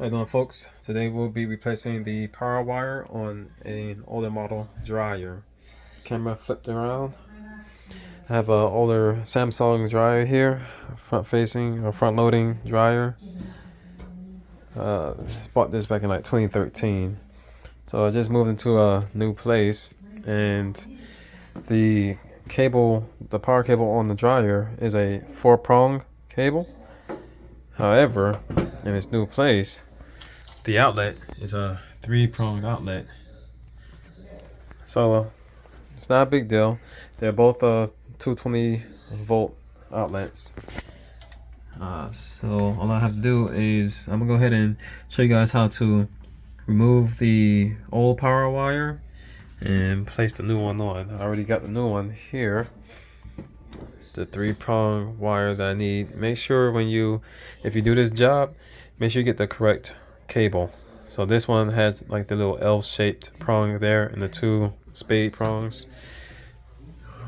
How you doing, folks? Today we'll be replacing the power wire on an older model dryer. Camera flipped around. I have an older Samsung dryer here, front facing or front loading dryer. Bought this back in like 2013. So I just moved into a new place, and the power cable on the dryer is a 4-prong cable. However, in this new place, the outlet is a 3-pronged outlet. So it's not a big deal. They're both 220 volt outlets. So all I have to do is I'm gonna go ahead and show you guys how to remove the old power wire and place the new one on. I already got the new one here. The 3-prong wire that I need. Make sure if you do this job, make sure you get the correct cable. So this one has like the little L-shaped prong there and the 2 spade prongs,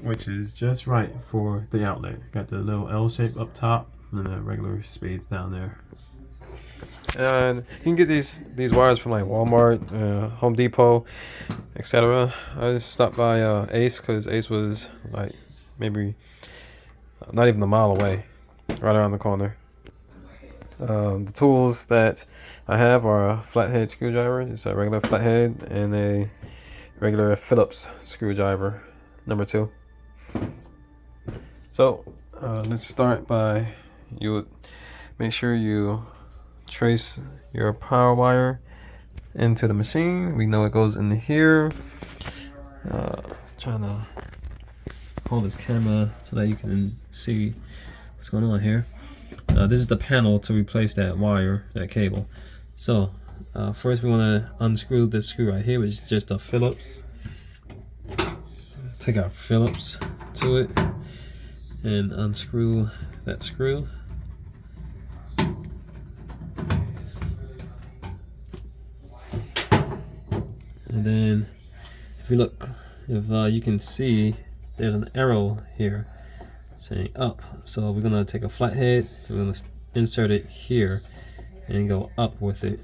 which is just right for the outlet. Got the little L shape up top and the regular spades down there. And you can get these wires from like Walmart, Home Depot, etc. I just stopped by Ace because Ace was like maybe not even a mile away, right around the corner. The tools that I have are a flathead screwdriver. It's a regular flathead and a regular Phillips screwdriver, number 2. So let's start by you make sure you trace your power wire into the machine. We know it goes in here. Trying to hold this camera so that you can see what's going on here. This is the panel to replace that wire, that cable. So first we want to unscrew this screw right here, which is just a Phillips. Take our Phillips to it and unscrew that screw. And then if you look, you can see there's an arrow here saying up. So we're gonna take a flathead, we're gonna insert it here and go up with it.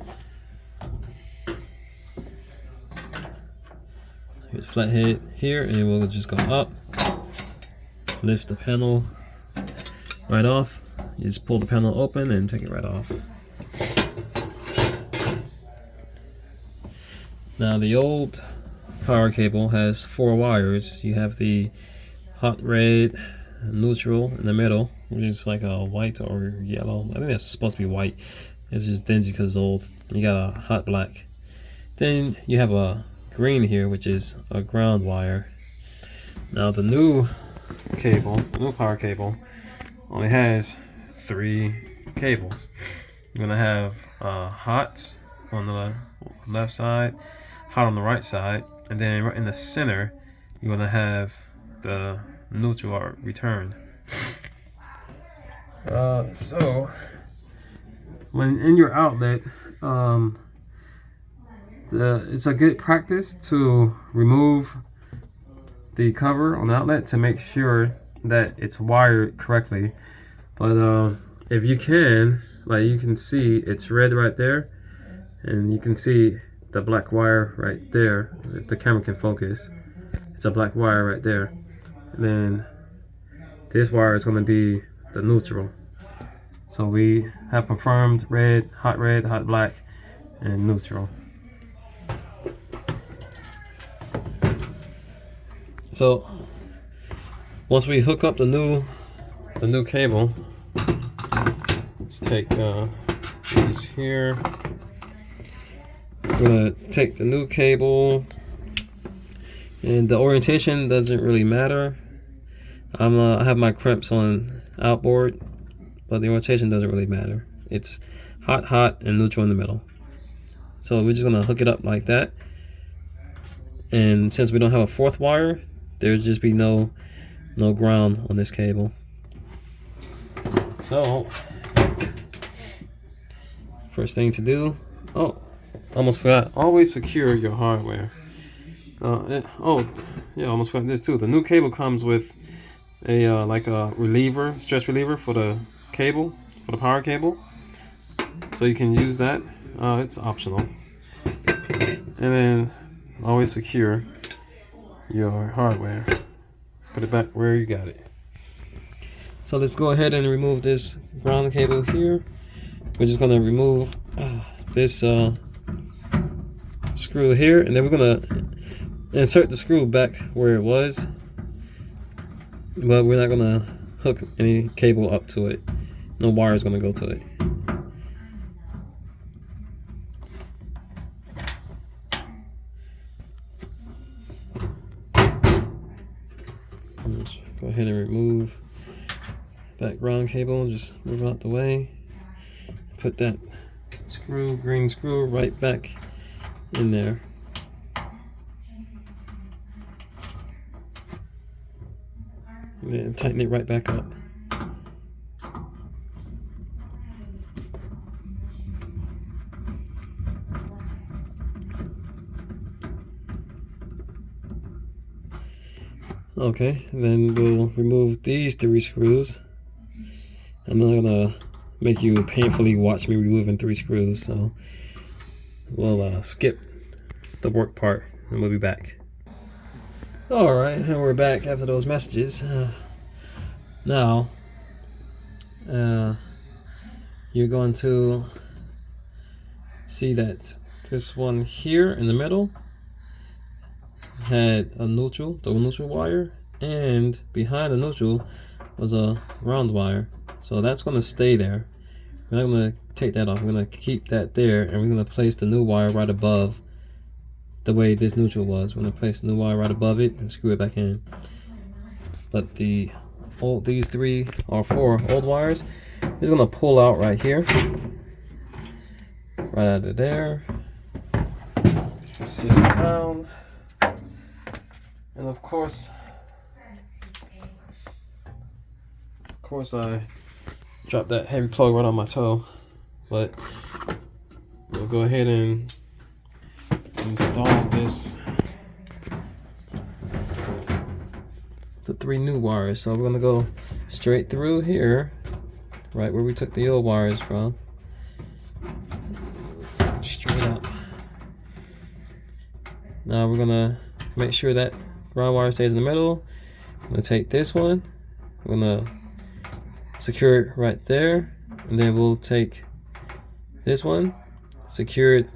So here's flathead here, and we'll just go up, lift the panel right off. You just pull the panel open and take it right off. Now the old power cable has 4 wires. You have the hot red, neutral in the middle, which is like a white or yellow. I think that's supposed to be white. It's just dingy because it's old. You got a hot black. Then you have a green here, which is a ground wire. Now the new power cable, only has 3 cables. You're gonna have hot on the left side, hot on the right side, and then right in the center you're gonna have the neutral or return. So when in your outlet, it's a good practice to remove the cover on the outlet to make sure that it's wired correctly. But if you can, like you can see it's red right there, and you can see the black wire right there. If the camera can focus, it's a black wire right there. And then this wire is going to be the neutral. So we have confirmed red, hot black, and neutral. So once we hook up the new cable, let's take these here. We're gonna take the new cable, and the orientation doesn't really matter. I have my crimps on outboard, but the orientation doesn't really matter. It's hot, and neutral in the middle. So we're just gonna hook it up like that. And since we don't have a 4th wire, there'll just be no ground on this cable. So first thing to do, almost forgot. Always secure your hardware. Almost forgot this too. The new cable comes with a like a stress reliever for the cable, for the power cable. So you can use that It's optional. And then always secure your hardware. Put it back where you got it. So let's go ahead and remove this ground cable here. We're just gonna remove this screw here, and then we're gonna insert the screw back where it was, but we're not gonna hook any cable up to it. No wire is gonna go to it. Let's go ahead and remove that ground cable and just move it out the way. Put that screw, green screw, right back in there. And then tighten it right back up. Okay, and then we'll remove these 3 screws. I'm not gonna make you painfully watch me removing 3 screws, so we'll skip the work part and we'll be back. Alright, and we're back after those messages. Now, you're going to see that this one here in the middle had a neutral, the neutral wire, and behind the neutral was a ground wire. So that's going to stay there. We're not going to take that off. We're going to keep that there, and we're going to place the new wire right above the way this neutral was. We're going to place the new wire right above it and screw it back in. But these 3 or 4 old wires is going to pull out right here, right out of there. Sit it down, and of course I dropped that heavy plug right on my toe, but we'll go ahead and install the 3 new wires. So we're gonna go straight through here, right where we took the old wires from, straight up. Now we're gonna make sure that ground wire stays in the middle. I'm gonna take this one, we're gonna secure it right there, and then we'll take this one, secure it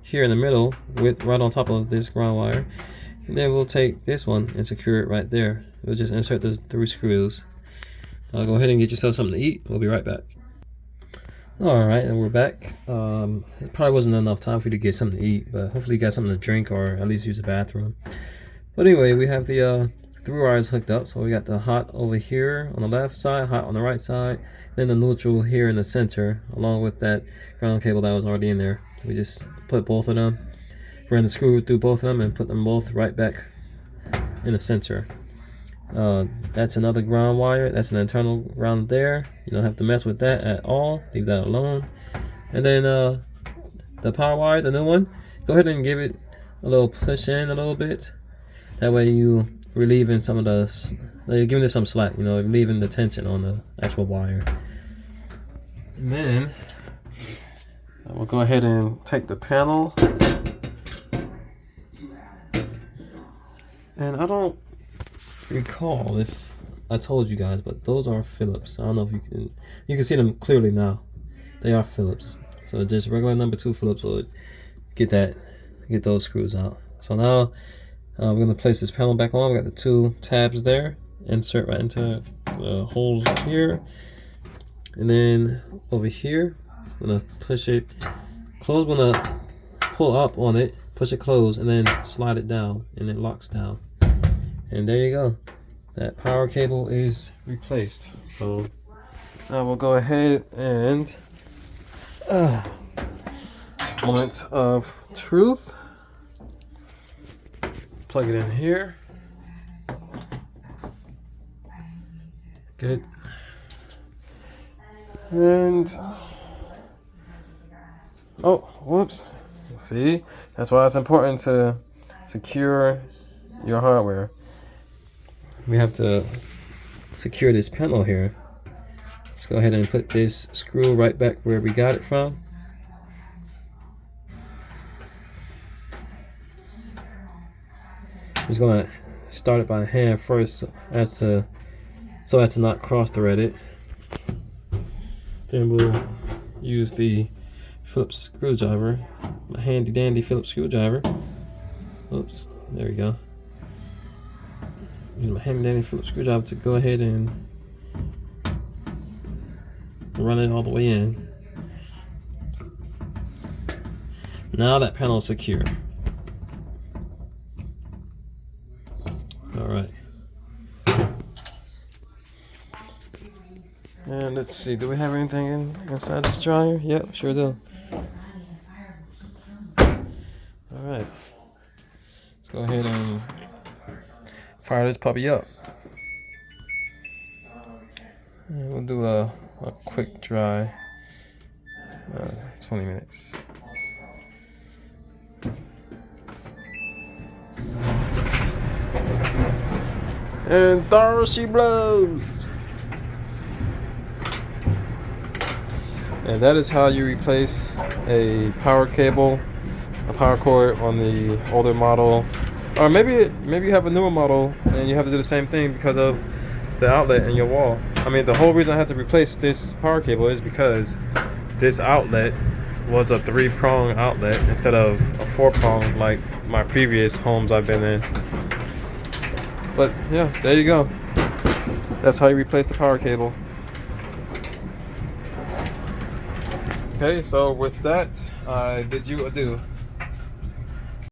here in the middle with right on top of this ground wire, and then we'll take this one and secure it right there. We'll just insert those 3 screws. Go ahead and get yourself something to eat. We'll be right back. Alright, and we're back. It probably wasn't enough time for you to get something to eat, but hopefully you got something to drink or at least use the bathroom. But anyway, we have the 3 wires hooked up. So we got the hot over here on the left side, hot on the right side, then the neutral here in the center, along with that ground cable that was already in there. We just put both of them, ran the screw through both of them, and put them both right back in the center. That's another ground wire. That's an internal ground there. You don't have to mess with that at all. Leave that alone. And then the power wire, the new one, go ahead and give it a little push in a little bit. That way you relieving some of you're giving it some slack, you know, relieving the tension on the actual wire. And then we'll go ahead and take the panel. And I don't recall if I told you guys, but those are Phillips. I don't know if you can see them clearly now. They are Phillips. So just regular number 2 Phillips would get those screws out. So now we're gonna place this panel back on. We got the 2 tabs there. Insert right into the holes here, and then over here, I'm gonna push it close. I'm gonna pull up on it, push it close, and then slide it down, and it locks down. And there you go. That power cable is replaced. So now we'll go ahead and moment of truth. Plug it in here. Good. And oh, whoops. See, that's why it's important to secure your hardware. We have to secure this panel here. Let's go ahead and put this screw right back where we got it from. just gonna start it by hand first, so as to not cross thread it. Then we'll use the Phillips screwdriver, my handy dandy Phillips screwdriver. Oops, there we go. Use my handy dandy Phillips screwdriver to go ahead and run it all the way in. Now that panel is secure. All right. And let's see, do we have anything inside this dryer? Yep, sure do. All right. Let's go ahead and fire this puppy up. And we'll do a quick dry, 20 minutes. And there she blows. And that is how you replace a power cable, a power cord on the older model. Or maybe you have a newer model and you have to do the same thing because of the outlet in your wall. I mean, the whole reason I had to replace this power cable is because this outlet was a 3-prong outlet instead of a 4-prong like my previous homes I've been in. But yeah, there you go. That's how you replace the power cable. Okay, so with that, I bid you adieu.